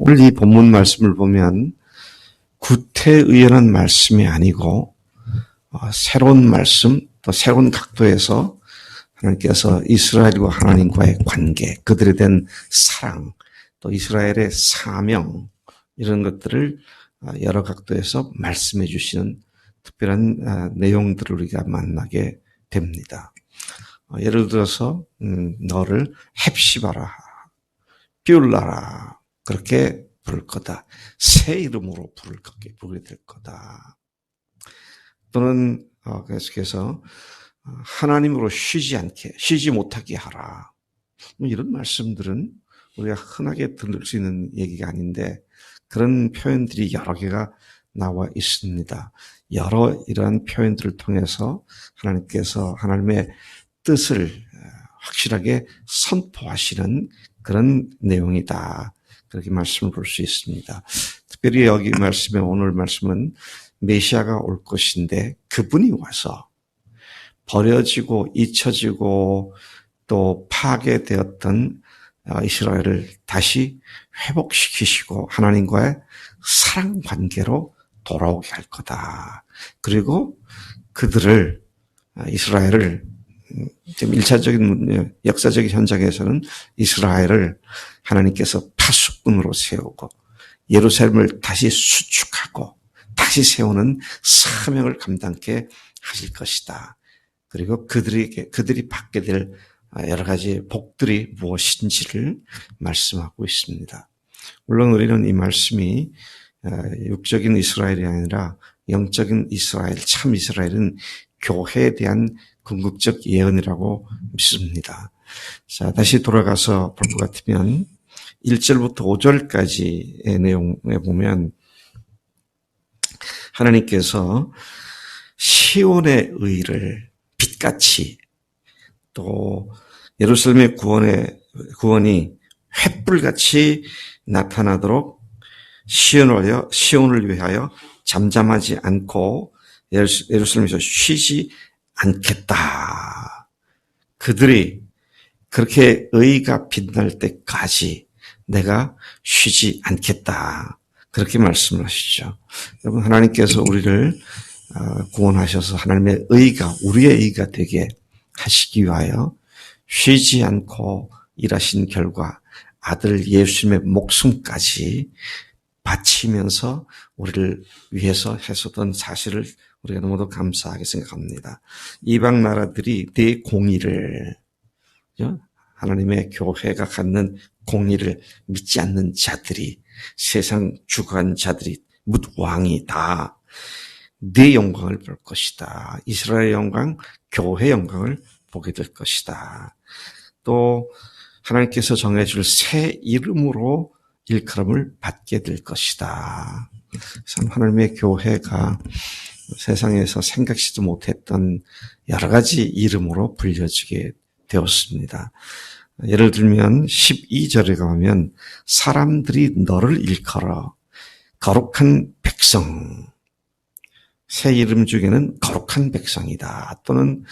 오늘 이 본문 말씀을 보면 구태의연한 말씀이 아니고 새로운 말씀, 또 새로운 각도에서 하나님께서 이스라엘과 하나님과의 관계, 그들에 대한 사랑, 또 이스라엘의 사명, 이런 것들을 여러 각도에서 말씀해 주시는 특별한 내용들을 우리가 만나게 됩니다. 예를 들어서 너를 헵시바라, 뷸라라 그렇게 부를 거다. 새 이름으로 부르게 될 거다. 또는 계속해서 하나님으로 쉬지 못하게 하라. 이런 말씀들은 우리가 흔하게 들을 수 있는 얘기가 아닌데 그런 표현들이 여러 개가 나와 있습니다. 여러 이러한 표현들을 통해서 하나님께서 하나님의 뜻을 확실하게 선포하시는 그런 내용이다. 그렇게 말씀을 볼 수 있습니다. 특별히 여기 말씀에 오늘 말씀은 메시아가 올 것인데 그분이 와서 버려지고 잊혀지고 또 파괴되었던 이스라엘을 다시 회복시키시고 하나님과의 사랑 관계로 돌아오게 할 거다. 그리고 그들을 이스라엘을 지금 1차적인 역사적인 현장에서는 이스라엘을 하나님께서 파수꾼으로 세우고 예루살렘을 다시 수축하고 다시 세우는 사명을 감당케 하실 것이다. 그리고 그들이 받게 될 여러 가지 복들이 무엇인지를 말씀하고 있습니다. 물론 우리는 이 말씀이 육적인 이스라엘이 아니라 영적인 이스라엘, 참 이스라엘은 교회에 대한 궁극적 예언이라고 믿습니다. 자, 다시 돌아가서 볼 것 같으면 1절부터 5절까지의 내용에 보면 하나님께서 시온의 의를 빛같이 또 예루살렘의 구원이 횃불같이 나타나도록 시온을 위하여 잠잠하지 않고 예루살렘에서 쉬지 않겠다. 그들이 그렇게 의가 빛날 때까지 내가 쉬지 않겠다. 그렇게 말씀을 하시죠. 여러분, 하나님께서 우리를 구원하셔서 하나님의 의가 우리의 의가 되게 하시기 위하여 쉬지 않고 일하신 결과 아들 예수님의 목숨까지 바치면서 우리를 위해서 하셨던 사실을 우리가 너무도 감사하게 생각합니다. 이방 나라들이 내 공의를, 하나님의 교회가 갖는 공의를 믿지 않는 자들이, 세상 주관 자들이, 묻 왕이 다 네 영광을 볼 것이다. 이스라엘 영광, 교회 영광을 보게 될 것이다. 또 하나님께서 정해줄 새 이름으로 일컬음을 받게 될 것이다. 참 하나님의 교회가 세상에서 생각지도 못했던 여러 가지 이름으로 불려지게 되었습니다. 예를 들면 12절에 가면 사람들이 너를 일컬어 거룩한 백성, 새 이름 중에는 거룩한 백성이다. 또는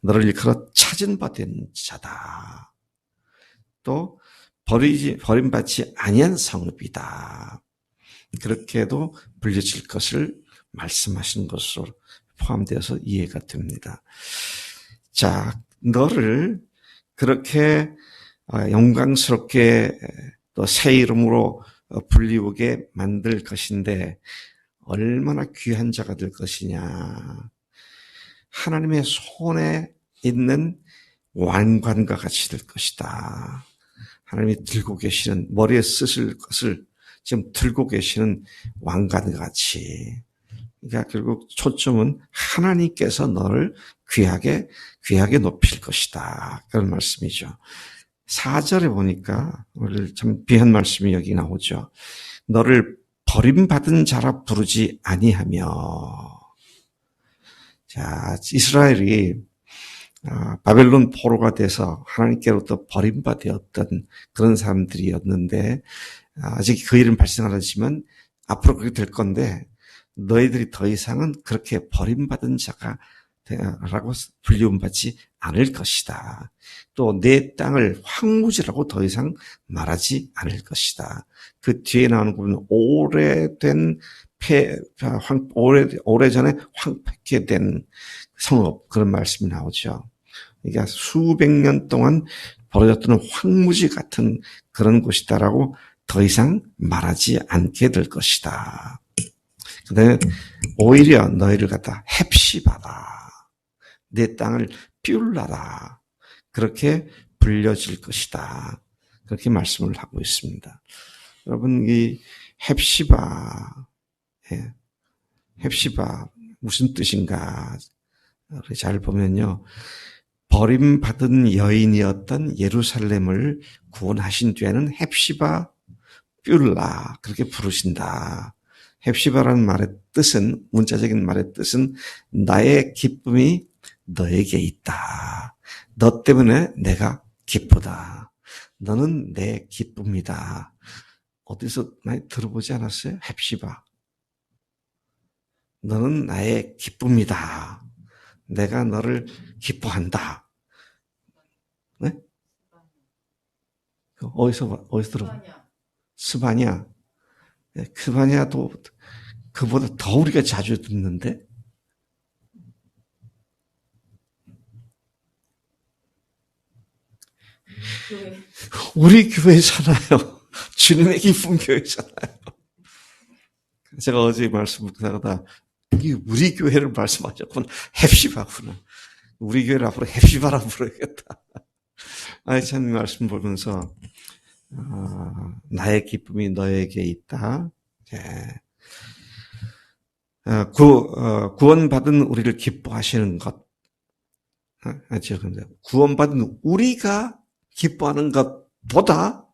너를 일컬어 찾은 바 된 자다. 또 버림받지 아니한 성읍이다. 그렇게도 불려질 것을 말씀하신 것으로 포함되어서 이해가 됩니다. 자, 너를 그렇게 영광스럽게 또 새 이름으로 불리우게 만들 것인데 얼마나 귀한 자가 될 것이냐. 하나님의 손에 있는 왕관과 같이 될 것이다. 하나님이 들고 계시는, 머리에 쓰실 것을 지금 들고 계시는 왕관과 같이. 그러니까 결국 초점은 하나님께서 너를 귀하게 높일 것이다. 그런 말씀이죠. 4절에 보니까 오늘 참 귀한 말씀이 여기 나오죠. 너를 버림받은 자라 부르지 아니하며. 자, 이스라엘이 바벨론 포로가 돼서 하나님께로부터 버림받았던 그런 사람들이었는데 아직 그 일은 발생 안 하지만 앞으로 그렇게 될 건데 너희들이 더 이상은 그렇게 버림받은 자가 라고 불리움받지 않을 것이다. 또 내 땅을 황무지라고 더 이상 말하지 않을 것이다. 그 뒤에 나오는 부분은 오래전에 황폐케 된 성읍, 그런 말씀이 나오죠. 그러니까 수백 년 동안 벌어졌던 황무지 같은 그런 곳이다라고 더 이상 말하지 않게 될 것이다. 그 다음에 오히려 너희를 갖다 헵시바다. 내 땅을 뷸라다. 그렇게 불려질 것이다. 그렇게 말씀을 하고 있습니다. 여러분, 이 헵시바, 헵시바 무슨 뜻인가? 잘 보면요. 버림받은 여인이었던 예루살렘을 구원하신 뒤에는 헵시바 뷸라 그렇게 부르신다. 헵시바라는 말의 뜻은, 문자적인 말의 뜻은 나의 기쁨이 너에게 있다. 너 때문에 내가 기쁘다. 너는 내 기쁨이다. 어디서 많이 들어보지 않았어요? 헵시바. 너는 나의 기쁨이다. 내가 너를 기뻐한다. 네? 어디서 들어봐? 스바냐. 스바냐도 그보다 더 우리가 자주 듣는데? 우리 교회잖아요. 주님의 기쁨 교회잖아요. 제가 어제 말씀 묵상하다 이게 우리 교회를 말씀하셨구나. 헵시바구나. 우리 교회를 앞으로 헵시바라고 부르겠다. 참 말씀 보면서 나의 기쁨이 너에게 있다. 구원받은 우리를 기뻐하시는 것. 구원받은 우리가 기뻐하는 것보다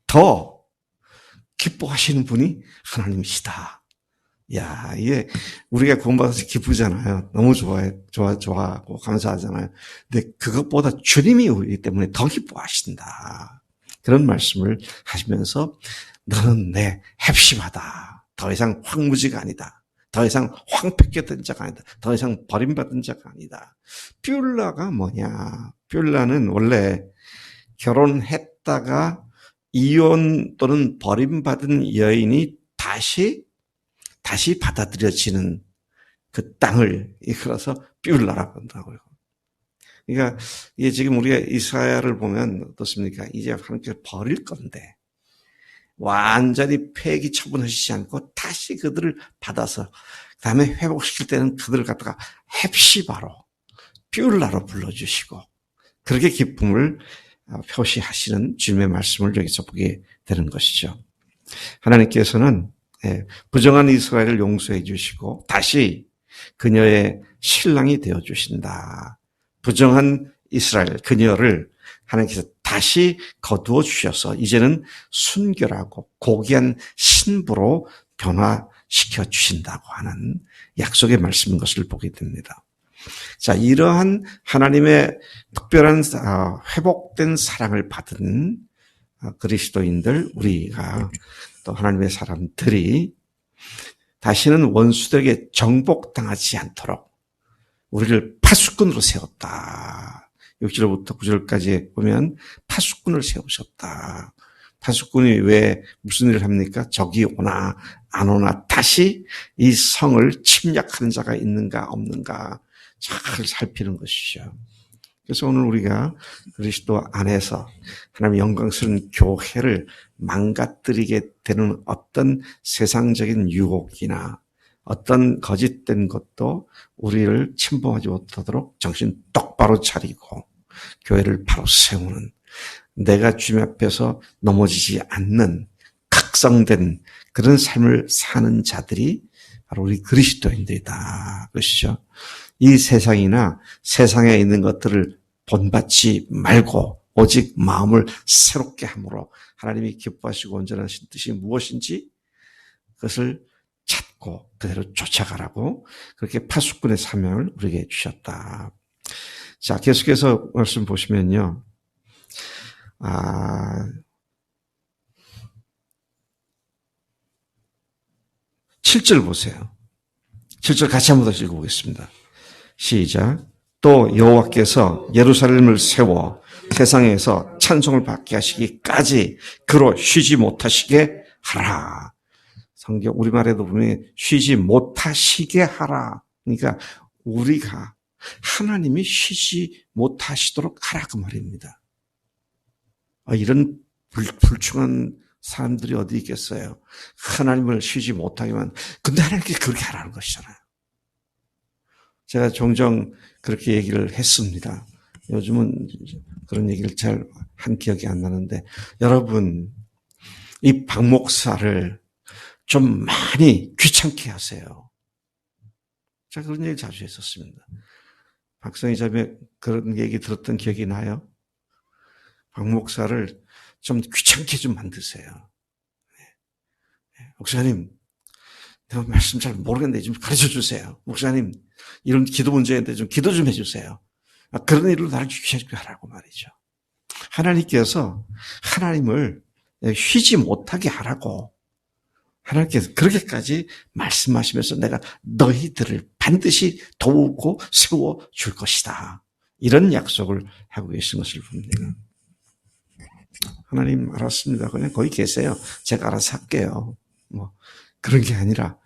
더 기뻐하시는 분이 하나님이시다. 야, 이게 우리가 구원받아서 기쁘잖아요. 너무 좋아하고 감사하잖아요. 근데 그것보다 주님이 우리 때문에 더 기뻐하신다. 그런 말씀을 하시면서 너는 내 헵시바다. 더 이상 황무지가 아니다. 더 이상 황폐케 된 자가 아니다. 더 이상 버림받은 자가 아니다. 뷸라가 뭐냐? 뷸라는 원래 결혼했다가 이혼 또는 버림받은 여인이 다시 받아들여지는 그 땅을 이끌어서 뷸라라고 한다고요. 그러니까 이게 지금 우리가 이스라엘을 보면 어떻습니까? 이제 하나님께서 버릴 건데 완전히 폐기 처분하시지 않고 다시 그들을 받아서 그다음에 회복시킬 때는 그들을 갖다가 헵시바로 뷸라로 불러주시고 그렇게 기쁨을 표시하시는 주님의 말씀을 여기서 보게 되는 것이죠. 하나님께서는 부정한 이스라엘을 용서해 주시고 다시 그녀의 신랑이 되어 주신다. 부정한 이스라엘 그녀를 하나님께서 다시 거두어 주셔서 이제는 순결하고 고귀한 신부로 변화시켜 주신다고 하는 약속의 말씀인 것을 보게 됩니다. 자, 이러한 하나님의 특별한 회복된 사랑을 받은 그리스도인들, 우리가 또 하나님의 사람들이 다시는 원수들에게 정복당하지 않도록 우리를 파수꾼으로 세웠다. 6절부터 9절까지 보면 파수꾼을 세우셨다. 파수꾼이 왜 무슨 일을 합니까? 적이 오나 안 오나 다시 이 성을 침략하는 자가 있는가 없는가 잘 살피는 것이죠. 그래서 오늘 우리가 그리스도 안에서 하나님의 영광스러운 교회를 망가뜨리게 되는 어떤 세상적인 유혹이나 어떤 거짓된 것도 우리를 침범하지 못하도록 정신 똑바로 차리고 교회를 바로 세우는 내가 주님 앞에서 넘어지지 않는 각성된 그런 삶을 사는 자들이 바로 우리 그리스도인들이다. 그것이죠. 이 세상이나 세상에 있는 것들을 본받지 말고 오직 마음을 새롭게 함으로 하나님이 기뻐하시고 온전하신 뜻이 무엇인지 그것을 찾고 그대로 쫓아가라고 그렇게 파수꾼의 사명을 우리에게 주셨다. 자, 계속해서 말씀 보시면요. 7절 보세요. 7절 같이 한번 더 읽어보겠습니다. 시작. 또 여호와께서 예루살렘을 세워 세상에서 찬송을 받게 하시기까지 그로 쉬지 못하시게 하라. 성경 우리말에도 보면 쉬지 못하시게 하라. 그러니까 우리가 하나님이 쉬지 못하시도록 하라 그 말입니다. 이런 불충한 사람들이 어디 있겠어요. 하나님을 쉬지 못하기만. 근데 하나님께 그렇게 하라는 것이잖아요. 제가 종종 그렇게 얘기를 했습니다. 요즘은 그런 얘기를 잘 한 기억이 안 나는데, 여러분, 이 박 목사를 좀 많이 귀찮게 하세요. 제가 그런 얘기 자주 했었습니다. 박성희 자매 그런 얘기 들었던 기억이 나요? 박 목사를 좀 귀찮게 좀 만드세요. 목사님, 내가 말씀 잘 모르겠는데 좀 가르쳐 주세요. 목사님, 이런 기도 문제인데 좀 기도 좀 해주세요. 그런 일로 나를 귀찮게 하라고 말이죠. 하나님께서 하나님을 쉬지 못하게 하라고 하나님께서 그렇게까지 말씀하시면서 내가 너희들을 반드시 도우고 세워줄 것이다. 이런 약속을 하고 계신 것을 봅니다. 하나님 알았습니다. 그냥 거기 계세요. 제가 알아서 할게요. 뭐 그런 게 아니라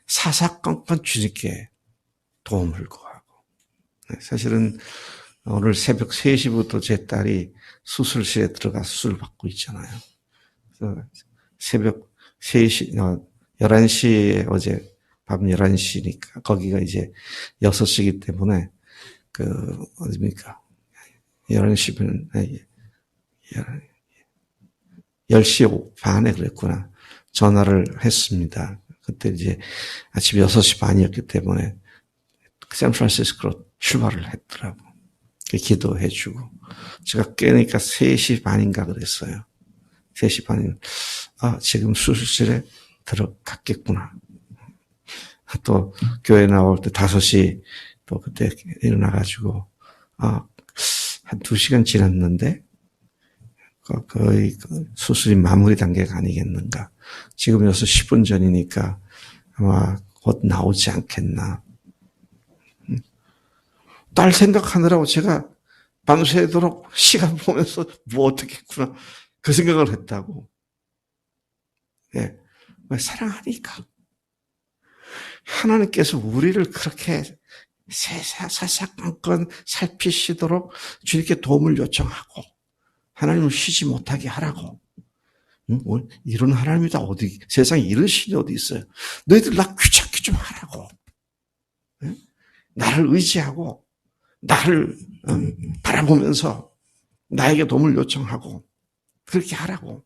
사사건건 주님께 도움을 구하고. 사실은 오늘 새벽 3시부터 제 딸이 수술실에 들어가서 수술을 받고 있잖아요. 그래서 새벽 3시, 11시에 어제 밤 11시니까 거기가 이제 6시이기 때문에 어디입니까? 11시면 10시 반에 그랬구나. 전화를 했습니다. 그때 이제 아침 6시 반이었기 때문에 샌프란시스코로 출발을 했더라고. 기도해주고. 제가 깨니까 3시 반인가 그랬어요. 3시 반이면, 지금 수술실에 들어갔겠구나. 또 교회 나올 때 5시 또 그때 일어나가지고, 한 2시간 지났는데, 거의 수술이 마무리 단계가 아니겠는가. 지금 6시 10분 전이니까 아마 곧 나오지 않겠나. 딸 생각하느라고 제가 밤새도록 시간 보면서 뭐 어떻게 했구나. 그 생각을 했다고. 예. 사랑하니까. 하나님께서 우리를 그렇게 사사건건 살피시도록 주님께 도움을 요청하고 하나님을 쉬지 못하게 하라고. 이런 하나님이 다 어디, 세상에 이런 신이 어디 있어요. 너희들 나 귀찮게 좀 하라고. 예? 나를 의지하고 나를 바라보면서 나에게 도움을 요청하고 그렇게 하라고.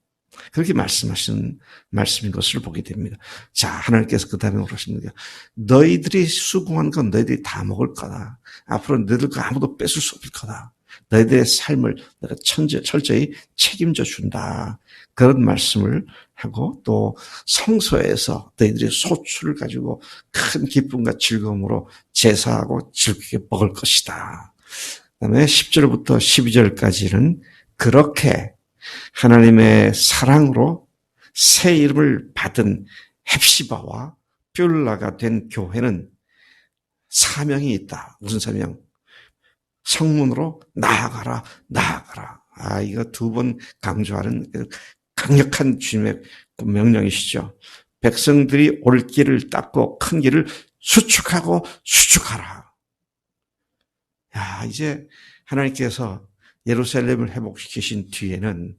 그렇게 말씀하시는 말씀인 것을 보게 됩니다. 자, 하나님께서 그 다음에 그러십니다. 너희들이 수고한 건 너희들이 다 먹을 거다. 앞으로 너희들 거 아무도 뺏을 수 없을 거다. 너희들의 삶을 내가 철저히 책임져 준다. 그런 말씀을 하고 또 성소에서 너희들이 소출을 가지고 큰 기쁨과 즐거움으로 제사하고 즐겁게 먹을 것이다. 그다음에 10절부터 12절까지는 그렇게 하나님의 사랑으로 새 이름을 받은 헵시바와 뷸라가 된 교회는 사명이 있다. 무슨 사명? 성문으로 나아가라, 나아가라. 이거 2번 강조하는 강력한 주님의 명령이시죠. 백성들이 올 길을 닦고 큰 길을 수축하고 수축하라. 이제 하나님께서 예루살렘을 회복시키신 뒤에는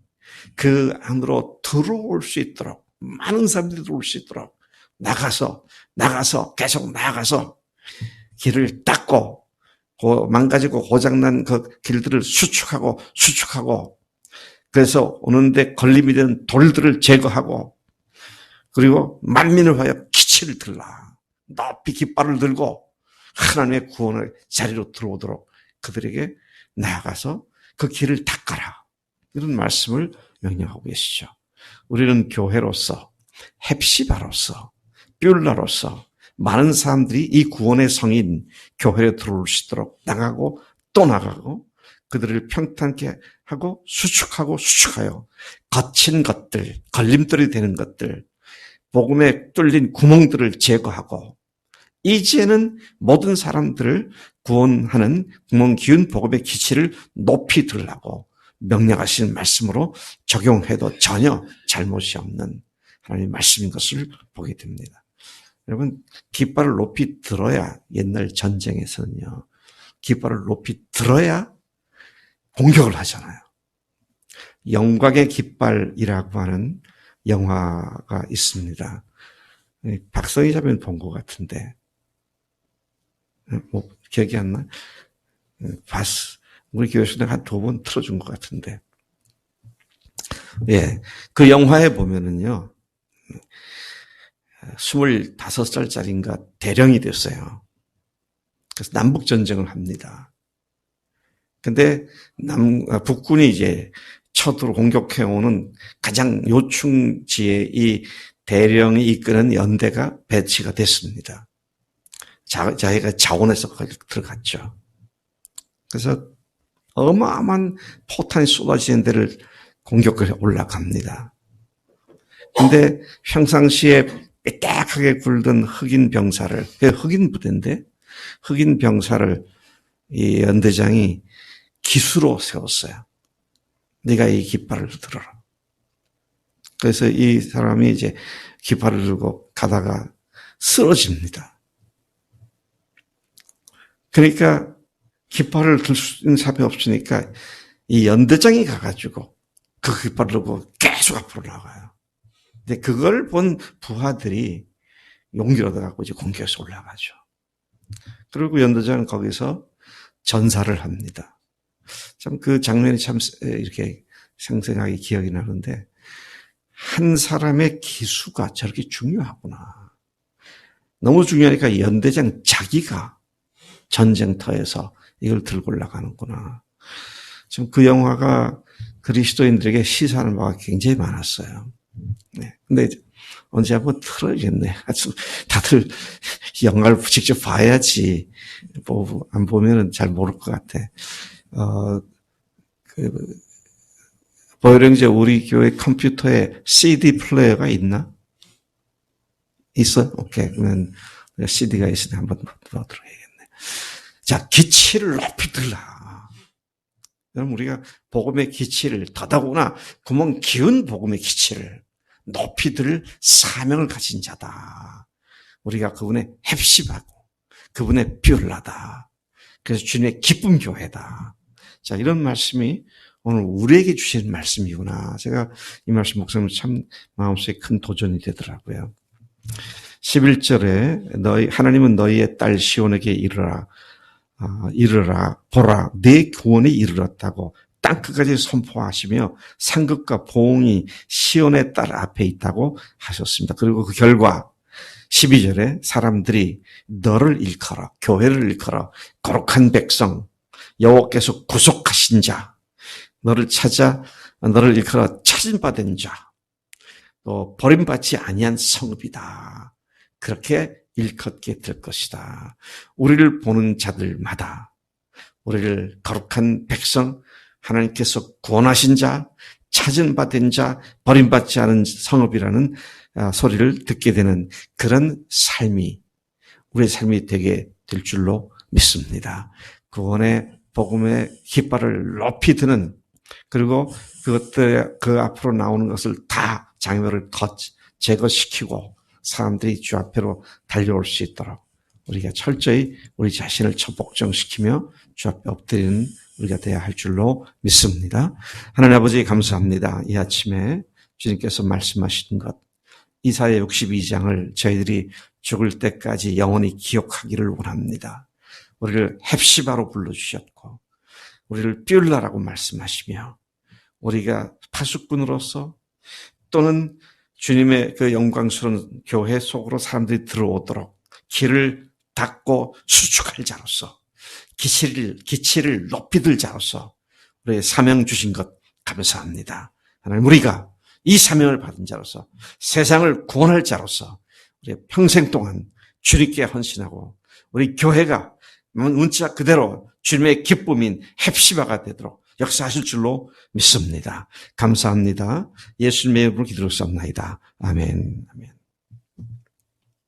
그 안으로 들어올 수 있도록 많은 사람들이 들어올 수 있도록 나가서 계속 나가서 길을 닦고 망가지고 고장난 그 길들을 수축하고 그래서 오는데 걸림이 되는 돌들을 제거하고 그리고 만민을 위하여 기치를 들라. 높이 깃발을 들고 하나님의 구원의 자리로 들어오도록 그들에게 나아가서 그 길을 닦아라. 이런 말씀을 명령하고 계시죠. 우리는 교회로서 헵시바로서 뷸라로서 많은 사람들이 이 구원의 성인 교회에 들어올 수 있도록 나가고 또 나가고 그들을 평탄케 하고 수축하여 거친 것들, 걸림돌이 되는 것들, 복음에 뚫린 구멍들을 제거하고 이제는 모든 사람들을 구원하는 구원 기운 복음의 기치를 높이 들으라고 명령하시는 말씀으로 적용해도 전혀 잘못이 없는 하나님의 말씀인 것을 보게 됩니다. 여러분, 깃발을 높이 들어야 옛날 전쟁에서는요. 깃발을 높이 들어야 공격을 하잖아요. 영광의 깃발이라고 하는 영화가 있습니다. 박성희 자매는 본 것 같은데, 뭐 기억이 안 나? 봤어. 우리 교회에서 내가 한 2번 틀어준 것 같은데, 예, 그 영화에 보면은요, 25살짜리인가 대령이 됐어요. 그래서 남북 전쟁을 합니다. 근데 북군이 이제 쳐들어 공격해오는 가장 요충지에 이 대령이 이끄는 연대가 배치가 됐습니다. 자기가 자원해서 거기 들어갔죠. 그래서 어마어마한 포탄이 쏟아지는 데를 공격을 올라갑니다. 근데 평상시에 삐딱하게 굴던 흑인 병사를, 흑인 부대인데, 흑인 병사를 이 연대장이 기수로 세웠어요. 네가 이 깃발을 들어라. 그래서 이 사람이 이제 깃발을 들고 가다가 쓰러집니다. 그러니까 깃발을 들 수 있는 사람이 없으니까 이 연대장이 가가지고 그 깃발을 들고 계속 앞으로 나가요. 근데 그걸 본 부하들이 용기를 얻어갖고 이제 공격해서 올라가죠. 그리고 연대장은 거기서 전사를 합니다. 참 그 장면이 참 이렇게 생생하게 기억이 나는데, 한 사람의 기수가 저렇게 중요하구나. 너무 중요하니까 연대장 자기가 전쟁터에서 이걸 들고 올라가는구나. 지금 그 영화가 그리스도인들에게 시사하는 바가 굉장히 많았어요. 네. 근데 언제 한번 틀어야겠네. 다들 영화를 직접 봐야지. 뭐, 안 보면은 잘 모를 것 같아. 보혈형제 우리 교회 컴퓨터에 CD 플레이어가 있나? 있어? 오케이. 그러면 CD가 있으니 한번 보도록 해야겠네. 자, 기치를 높이 들라. 여러분, 우리가 복음의 기치를, 더더구나 구멍 기운 복음의 기치를 높이 들 사명을 가진 자다. 우리가 그분의 헵십하고 그분의 뷰를하다. 그래서 주님의 기쁨 교회다. 자, 이런 말씀이 오늘 우리에게 주신 말씀이구나. 제가 이 말씀 목사님 참 마음속에 큰 도전이 되더라고요. 11절에 하나님은 너희의 딸 시온에게 이르라 보라 내 구원이 이르렀다고 땅끝까지 선포하시며 상급과 보응이 시온의 딸 앞에 있다고 하셨습니다. 그리고 그 결과 12절에 사람들이 너를 일컬어, 교회를 일컬어 거룩한 백성, 여호와께서 구속하신 자, 너를 일컬어 찾은받은 자, 또 버림받지 아니한 성읍이다. 그렇게 일컫게 될 것이다. 우리를 보는 자들마다 우리를 거룩한 백성, 하나님께서 구원하신 자, 찾은받은 자, 버림받지 않은 성읍이라는 소리를 듣게 되는 그런 삶이 우리의 삶이 되게 될 줄로 믿습니다. 구원의 복음의 깃발을 높이 드는, 그리고 그 앞으로 나오는 것을 다 장애물을 제거시키고 사람들이 주 앞으로 달려올 수 있도록 우리가 철저히 우리 자신을 복종시키며 주 앞에 엎드리는 우리가 되어야 할 줄로 믿습니다. 하나님 아버지 감사합니다. 이 아침에 주님께서 말씀하신 것, 이사야 62장을 저희들이 죽을 때까지 영원히 기억하기를 원합니다. 우리를 헵시바로 불러주셨고 우리를 뷸라라고 말씀하시며 우리가 파수꾼으로서 또는 주님의 그 영광스러운 교회 속으로 사람들이 들어오도록 길을 닫고 수축할 자로서 기치를 높이 들 자로서 우리의 사명 주신 것 감사합니다. 하나님, 우리가 이 사명을 받은 자로서 세상을 구원할 자로서 우리 평생 동안 주님께 헌신하고 우리 교회가 문자 그대로 주님의 기쁨인 헵시바가 되도록 역사하실 줄로 믿습니다. 감사합니다. 예수님의 이름으로 기도했사옵나이다. 아멘. 아멘.